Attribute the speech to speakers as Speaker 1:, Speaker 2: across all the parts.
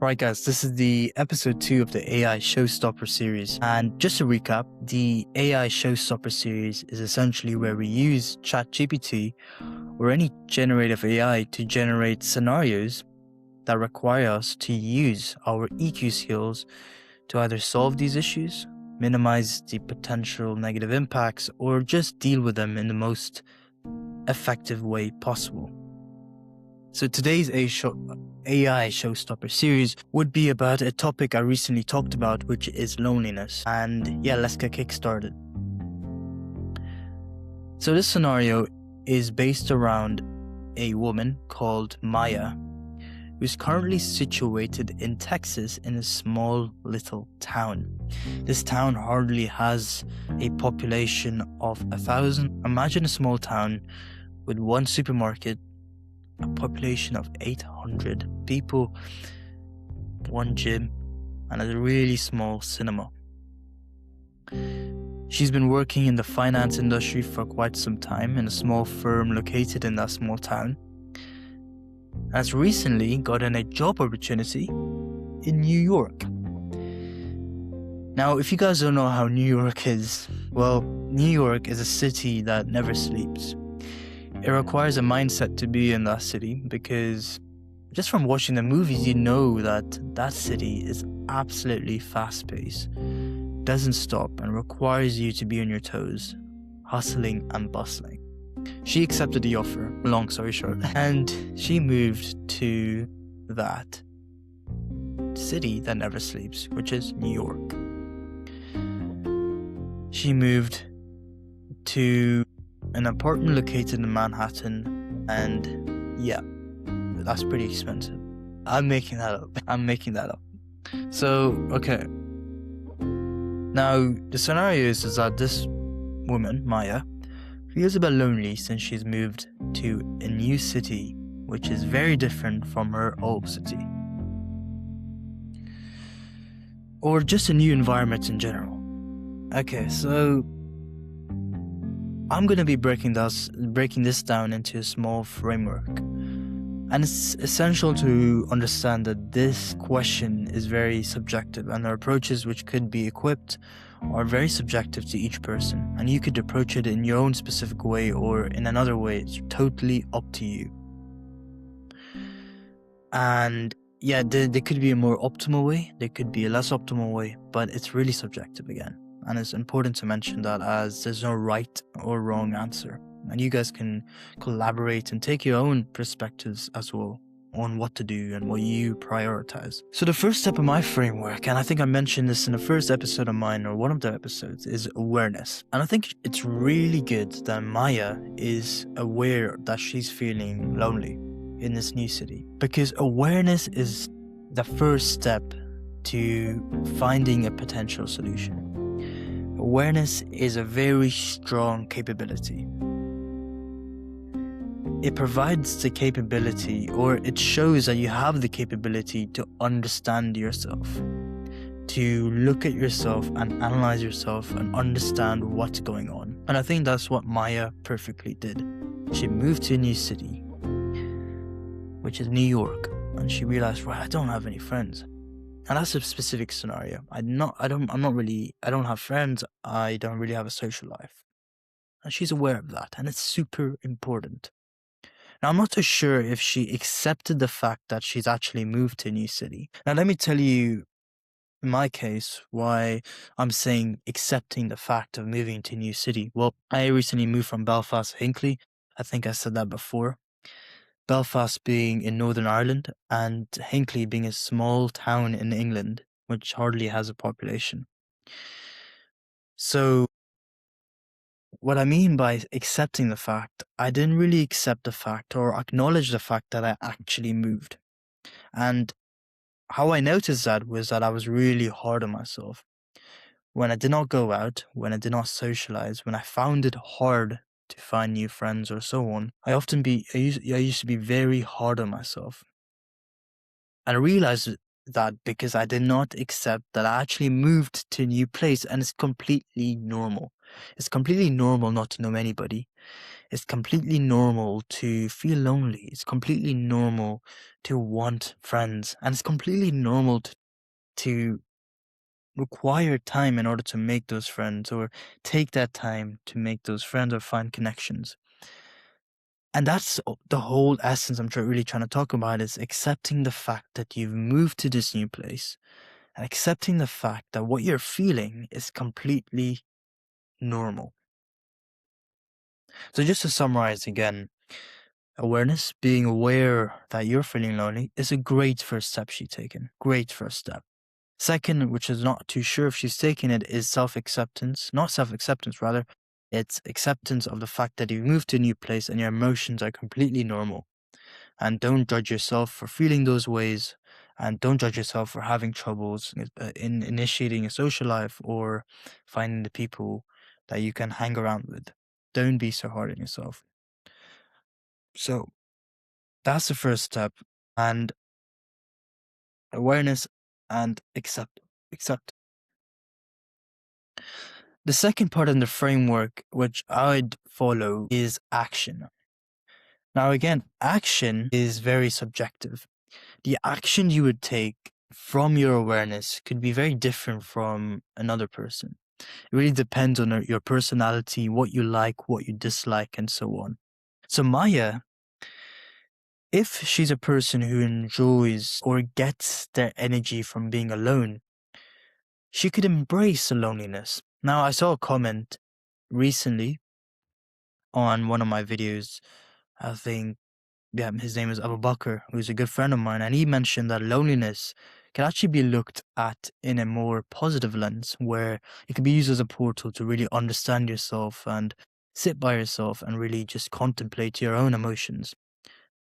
Speaker 1: Right, guys, this is the episode 2 of the AI Showstopper series. And just to recap, the AI Showstopper series is essentially where we use ChatGPT or any generative AI to generate scenarios that require us to use our EQ skills to either solve these issues, minimize the potential negative impacts, or just deal with them in the most effective way possible. So today's AI Showstopper series would be about a topic I recently talked about, which is loneliness. And yeah, let's get kickstarted. So this scenario is based around a woman called Maya, who's currently situated in Texas in a small little town. This town hardly has a population of 1,000. Imagine a small town with one supermarket, a population of 800 people, one gym, and a really small cinema. She's been working in the finance industry for quite some time in a small firm located in that small town. Has recently gotten a job opportunity in New York. Now, if you guys don't know how New York is, well, New York is a city that never sleeps. It requires a mindset to be in that city because just from watching the movies, you know that city is absolutely fast-paced, doesn't stop, and requires you to be on your toes, hustling and bustling. She accepted the offer, long story short, and she moved to that city that never sleeps, which is New York. She moved to an apartment located in Manhattan, and yeah, that's pretty expensive. I'm making that up. So, okay. Now, the scenario is that this woman, Maya, feels a bit lonely since she's moved to a new city, which is very different from her old city. Or just a new environment in general. Okay, so I'm going to be breaking this down into a small framework. And it's essential to understand that this question is very subjective, and the approaches which could be equipped are very subjective to each person. And you could approach it in your own specific way or in another way. It's totally up to you. And yeah, there could be a more optimal way, there could be a less optimal way, but it's really subjective again. And it's important to mention that as there's no right or wrong answer. And you guys can collaborate and take your own perspectives as well on what to do and what you prioritize. So the first step of my framework, and I think I mentioned this in the first episode of mine or one of the episodes, is awareness. And I think it's really good that Maya is aware that she's feeling lonely in this new city, because awareness is the first step to finding a potential solution. Awareness is a very strong capability. It provides the capability, or it shows that you have the capability to understand yourself, to look at yourself and analyze yourself and understand what's going on. And I think that's what Maya perfectly did. She moved to a new city, which is New York, and she realized, right, I don't have any friends. And that's a specific scenario. I don't have friends. I don't really have a social life. And she's aware of that, and it's super important. Now, I'm not too sure if she accepted the fact that she's actually moved to a new city. Now, let me tell you, in my case, why I'm saying accepting the fact of moving to a new city. Well, I recently moved from Belfast to Hinckley. I think I said that before. Belfast being in Northern Ireland and Hinckley being a small town in England, which hardly has a population. So what I mean by accepting the fact, I didn't really accept the fact or acknowledge the fact that I actually moved. And how I noticed that was that I was really hard on myself. When I did not go out, when I did not socialize, when I found it hard to find new friends or so on, I used to be very hard on myself. And I realized that because I did not accept that I actually moved to a new place, and it's completely normal. It's completely normal not to know anybody. It's completely normal to feel lonely. It's completely normal to want friends. And it's completely normal to require time in order to make those friends, or take that time to make those friends or find connections. And that's the whole essence I'm really trying to talk about, is accepting the fact that you've moved to this new place, and accepting the fact that what you're feeling is completely normal. So just to summarize again, awareness, being aware that you're feeling lonely, is a great first step she's taken. Great first step. Second, which is not too sure if she's taking it, is self-acceptance. Not self-acceptance, rather. It's acceptance of the fact that you've moved to a new place and your emotions are completely normal. And don't judge yourself for feeling those ways. And don't judge yourself for having troubles in initiating a social life or finding the people that you can hang around with. Don't be so hard on yourself. So that's the first step. And awareness and accept. The second part in the framework, which I'd follow, is action. Now, again, action is very subjective. The action you would take from your awareness could be very different from another person. It really depends on your personality, what you like, what you dislike, and so on. So Maya, if she's a person who enjoys or gets their energy from being alone, she could embrace the loneliness. Now, I saw a comment recently on one of my videos. I think, yeah, his name is Abu Bakr, who's a good friend of mine, and he mentioned that loneliness can actually be looked at in a more positive lens, where it can be used as a portal to really understand yourself and sit by yourself and really just contemplate your own emotions.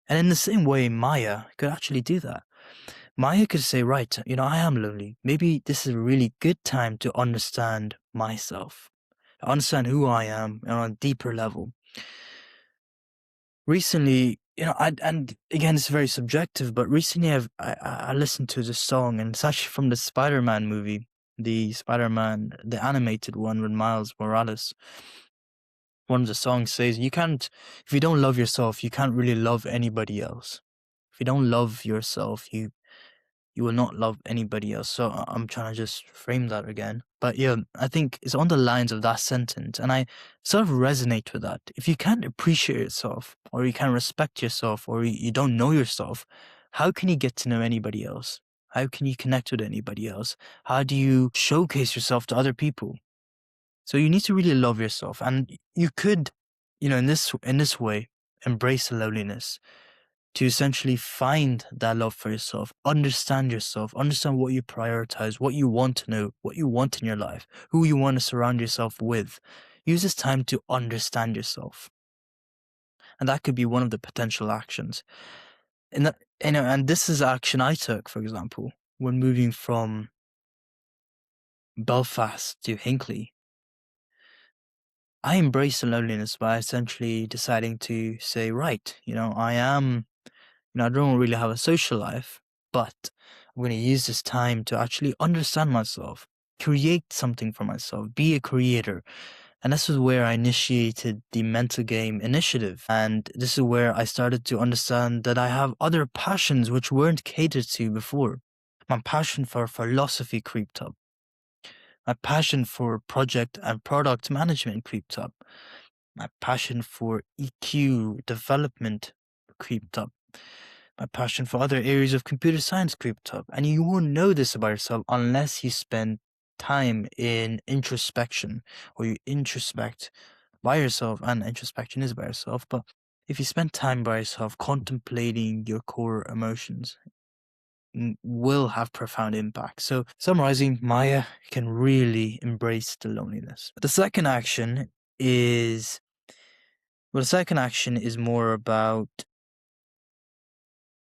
Speaker 1: And in the same way, Maya could actually do that. Maya could say, right, I am lonely. Maybe this is a really good time to understand myself, understand who I am on a deeper level. Recently, and again, it's very subjective, but recently I listened to this song, and it's actually from the Spider-Man movie, the animated one with Miles Morales. One of the songs says, if you don't love yourself, you can't really love anybody else. If you don't love yourself, you will not love anybody else. So I'm trying to just frame that again. But yeah, I think it's on the lines of that sentence. And I sort of resonate with that. If you can't appreciate yourself, or you can't respect yourself, or you don't know yourself, how can you get to know anybody else? How can you connect with anybody else? How do you showcase yourself to other people? So you need to really love yourself. And you could, in this way, embrace the loneliness to essentially find that love for yourself, understand what you prioritize, what you want to know, what you want in your life, who you want to surround yourself with. Use this time to understand yourself. And that could be one of the potential actions. And this is action I took, for example, when moving from Belfast to Hinckley. I embraced the loneliness by essentially deciding to say, right, I don't really have a social life, but I'm going to use this time to actually understand myself, create something for myself, be a creator. And this is where I initiated the Mental Game Initiative. And this is where I started to understand that I have other passions which weren't catered to before. My passion for philosophy creeped up. My passion for project and product management creeped up. My passion for EQ development creeped up. My passion for other areas of computer science creeped up. And you won't know this about yourself unless you spend time in introspection, or you introspect by yourself. And introspection is by yourself. But if you spend time by yourself contemplating your core emotions, will have profound impact. So summarizing, Maya can really embrace the loneliness. The second action is more about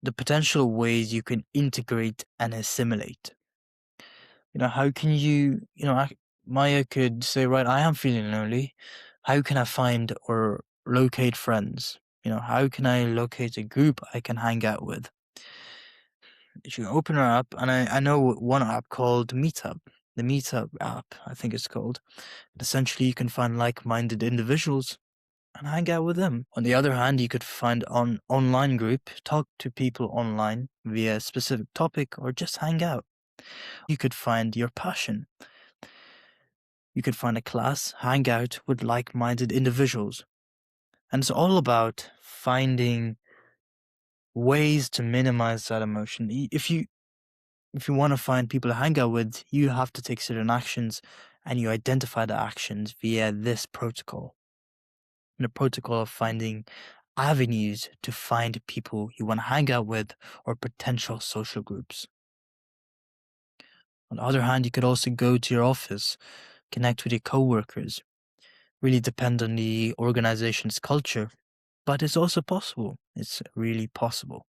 Speaker 1: the potential ways you can integrate and assimilate. How can Maya could say, right, I am feeling lonely. How can I find or locate friends? How can I locate a group I can hang out with? She can open her app, and I know one app called Meetup. the Meetup app, I think it's called. Essentially, you can find like-minded individuals and hang out with them. On the other hand, you could find an online group, talk to people online via a specific topic, or just hang out. You could find your passion. You could find a class, hang out with like-minded individuals. And it's all about finding ways to minimize that emotion. If you want to find people to hang out with, you have to take certain actions, and you identify the actions via this protocol. The protocol of finding avenues to find people you want to hang out with or potential social groups. On the other hand, you could also go to your office, connect with your coworkers. Really depend on the organization's culture, but it's also possible. It's really possible.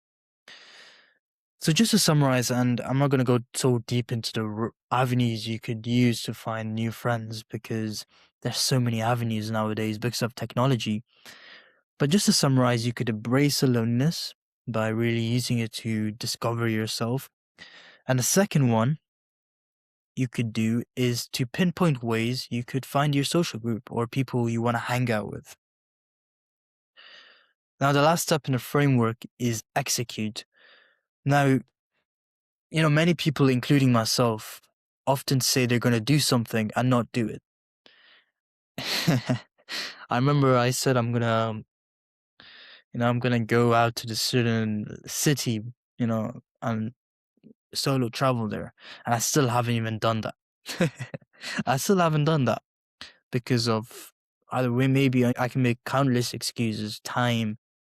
Speaker 1: So just to summarize, and I'm not going to go so deep into the avenues you could use to find new friends because there's so many avenues nowadays because of technology. But just to summarize, you could embrace aloneness by really using it to discover yourself. And the second one you could do is to pinpoint ways you could find your social group or people you want to hang out with. Now, the last step in the framework is execute. Now, many people, including myself, often say they're going to do something and not do it. I remember I said I'm going to go out to the certain city, and solo travel there. And I still haven't even done that. I still haven't done that because of either way, maybe I can make countless excuses, time,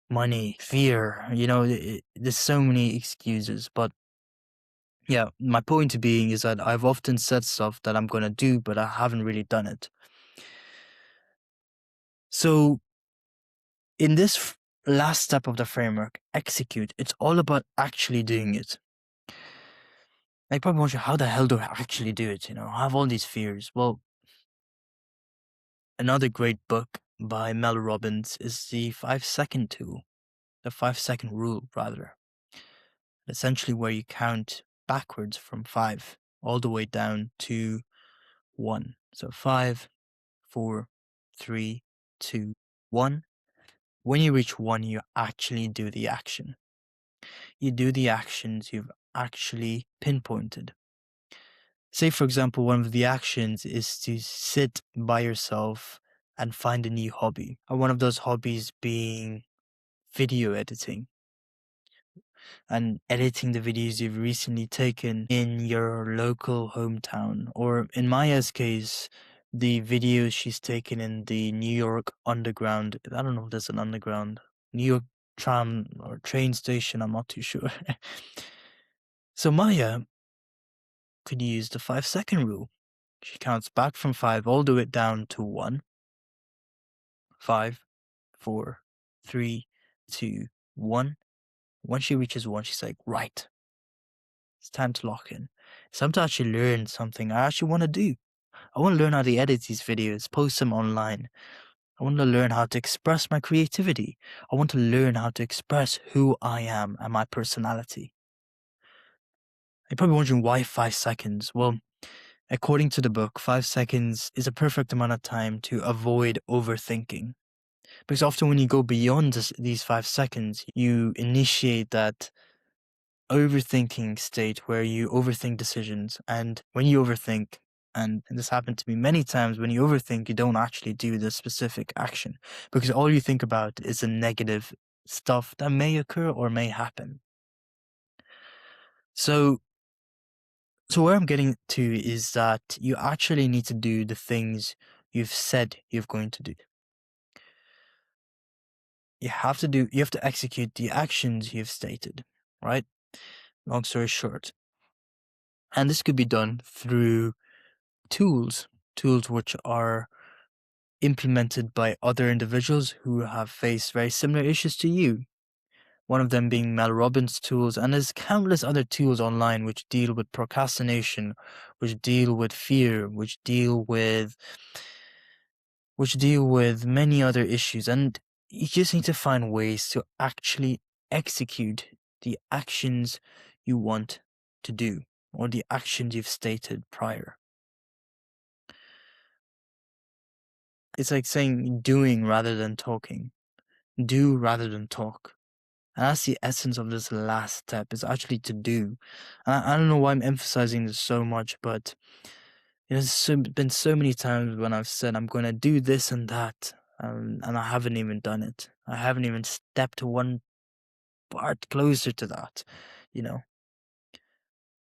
Speaker 1: money, fear, there's so many excuses. But yeah, my point being is that I've often said stuff that I'm going to do, but I haven't really done it. So in this last step of the framework, execute, it's all about actually doing it. I probably wonder, how the hell do I actually do it? I have all these fears. Well, another great book by Mel Robbins is the 5-second tool, the 5-second rule, rather. Essentially, where you count backwards from 5 all the way down to 1. So 5, 4, 3, 2, 1. When you reach 1, you actually do the action. You do the actions you've actually pinpointed. Say, for example, one of the actions is to sit by yourself and find a new hobby. And one of those hobbies being video editing. And editing the videos you've recently taken in your local hometown. Or in Maya's case, the videos she's taken in the New York Underground. I don't know if there's an underground. New York tram or train station, I'm not too sure. So Maya could use the 5-second rule. She counts back from 5 all the way down to 1. 5, 4, 3, 2, 1. When she reaches 1, she's like, right, it's time to lock in. It's time to actually learn something I actually want to do. I want to learn how to edit these videos, post them online. I want to learn how to express my creativity. I want to learn how to express who I am and my personality. You're probably wondering, why 5 seconds? Well, according to the book, 5 seconds is a perfect amount of time to avoid overthinking. Because often when you go beyond these 5 seconds, you initiate that overthinking state where you overthink decisions. And when you overthink, and this happened to me many times, when you overthink, you don't actually do the specific action because all you think about is the negative stuff that may occur or may happen. So where I'm getting to is that you actually need to do the things you've said you're going to do. You have to execute the actions you've stated, right? Long story short. And this could be done through tools which are implemented by other individuals who have faced very similar issues to you. One of them being Mel Robbins' tools, and there's countless other tools online which deal with procrastination, which deal with fear, which deal with many other issues. And you just need to find ways to actually execute the actions you want to do or the actions you've stated prior. It's like saying doing rather than talking. Do rather than talk. And that's the essence of this last step, is actually to do. And I don't know why I'm emphasizing this so much, but been so many times when I've said I'm going to do this and that, and I haven't even done it. I haven't even stepped one part closer to that, you know.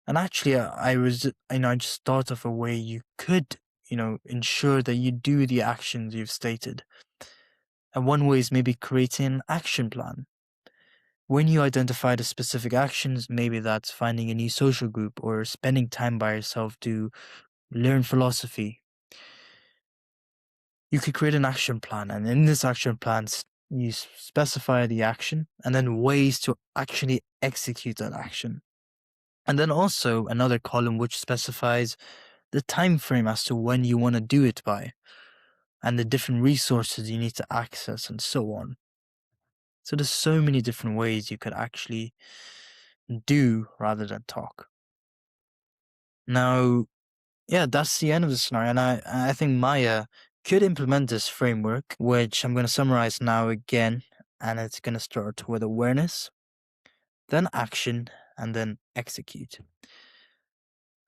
Speaker 1: And actually, I just thought of a way you could, ensure that you do the actions you've stated. And one way is maybe creating an action plan. When you identify the specific actions, maybe that's finding a new social group or spending time by yourself to learn philosophy. You could create an action plan, and in this action plan, you specify the action and then ways to actually execute that action. And then also another column which specifies the time frame as to when you want to do it by, and the different resources you need to access, and so on. So there's so many different ways you could actually do rather than talk. Now, yeah, that's the end of the scenario, and I think Maya could implement this framework, which I'm going to summarize now again, and it's going to start with awareness, then action, and then execute.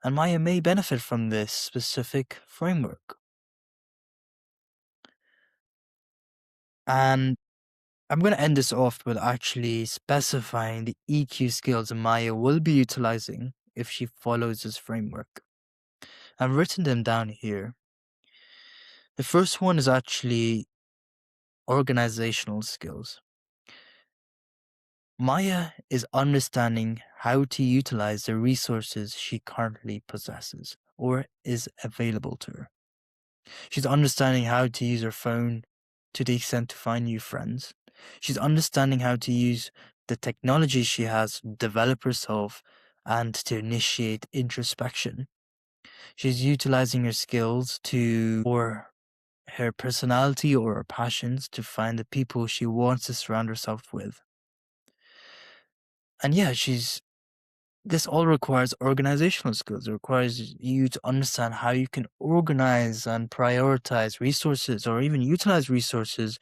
Speaker 1: And Maya may benefit from this specific framework. And I'm going to end this off with actually specifying the EQ skills Maya will be utilizing if she follows this framework. I've written them down here. The first one is actually organizational skills. Maya is understanding how to utilize the resources she currently possesses or is available to her. She's understanding how to use her phone to the extent to find new friends. She's understanding how to use the technology she has to develop herself and to initiate introspection. She's utilizing her skills or her personality or her passions to find the people she wants to surround herself with. And yeah, this all requires organizational skills. It requires you to understand how you can organize and prioritize resources or even utilize resources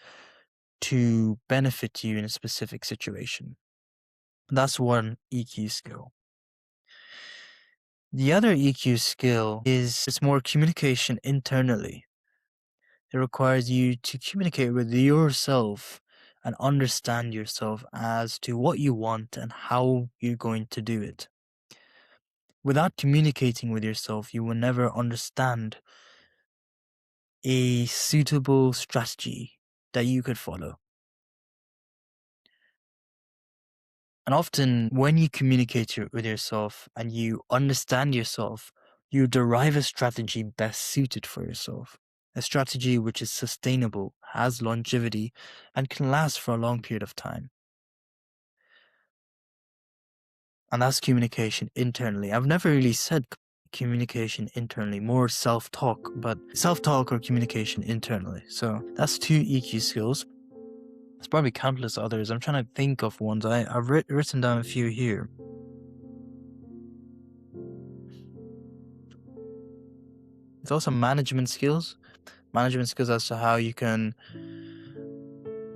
Speaker 1: to benefit you in a specific situation. That's one EQ skill. The other EQ skill is it's more communication internally. It requires you to communicate with yourself and understand yourself as to what you want and how you're going to do it. Without communicating with yourself, you will never understand a suitable strategy that you could follow. And often, when you communicate with yourself and you understand yourself, you derive a strategy best suited for yourself. A strategy which is sustainable, has longevity, and can last for a long period of time. And that's communication internally. I've never really said communication internally, more self-talk, but self-talk or communication internally. So that's 2 EQ skills. There's probably countless others. I'm trying to think of ones. I've written down a few here. It's also management skills. Management skills as to how you can,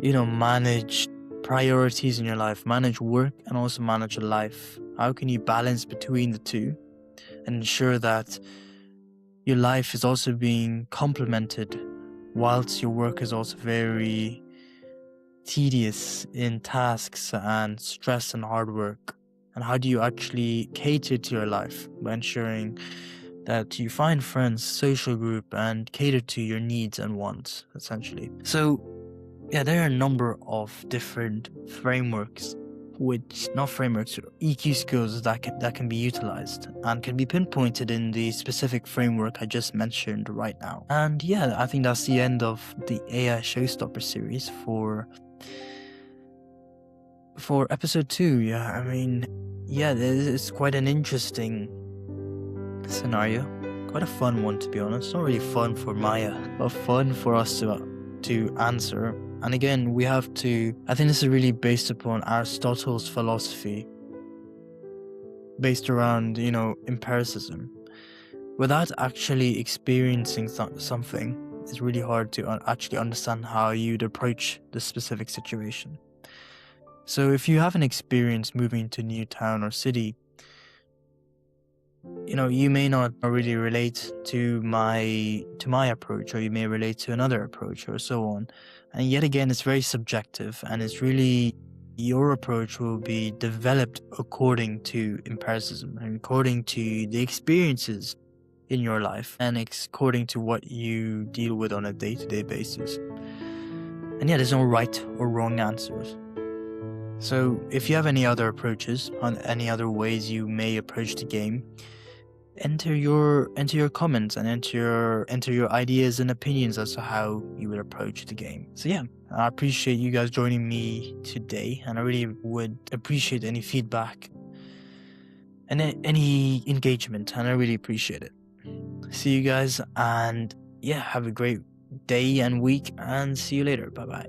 Speaker 1: manage priorities in your life, manage work and also manage your life. How can you balance between the two and ensure that your life is also being complemented whilst your work is also very tedious in tasks and stress and hard work? And how do you actually cater to your life by ensuring that you find friends, social group, and cater to your needs and wants, essentially? So, yeah, there are a number of different frameworks, EQ skills that can be utilized and can be pinpointed in the specific framework I just mentioned right now. And yeah, I think that's the end of the AI Showstopper series for episode 2. Yeah, I mean, yeah, it's quite an interesting scenario, quite a fun one, to be honest. Not really fun for Maya, but fun for us to answer. And again, I think this is really based upon Aristotle's philosophy, based around, empiricism. Without actually experiencing something, it's really hard to actually understand how you'd approach the specific situation. So if you have an experience moving to a new town or city, you may not really relate to my approach, or you may relate to another approach, or so on. And yet again, it's very subjective, and it's really your approach will be developed according to empiricism and according to the experiences in your life and according to what you deal with on a day-to-day basis. And yeah, there's no right or wrong answers. So if you have any other approaches, on any other ways you may approach the game, enter your comments and enter your ideas and opinions as to how you would approach the game. So yeah, I appreciate you guys joining me today, and I really would appreciate any feedback and any engagement, and I really appreciate it. See you guys, and yeah, have a great day and week, and see you later. Bye bye.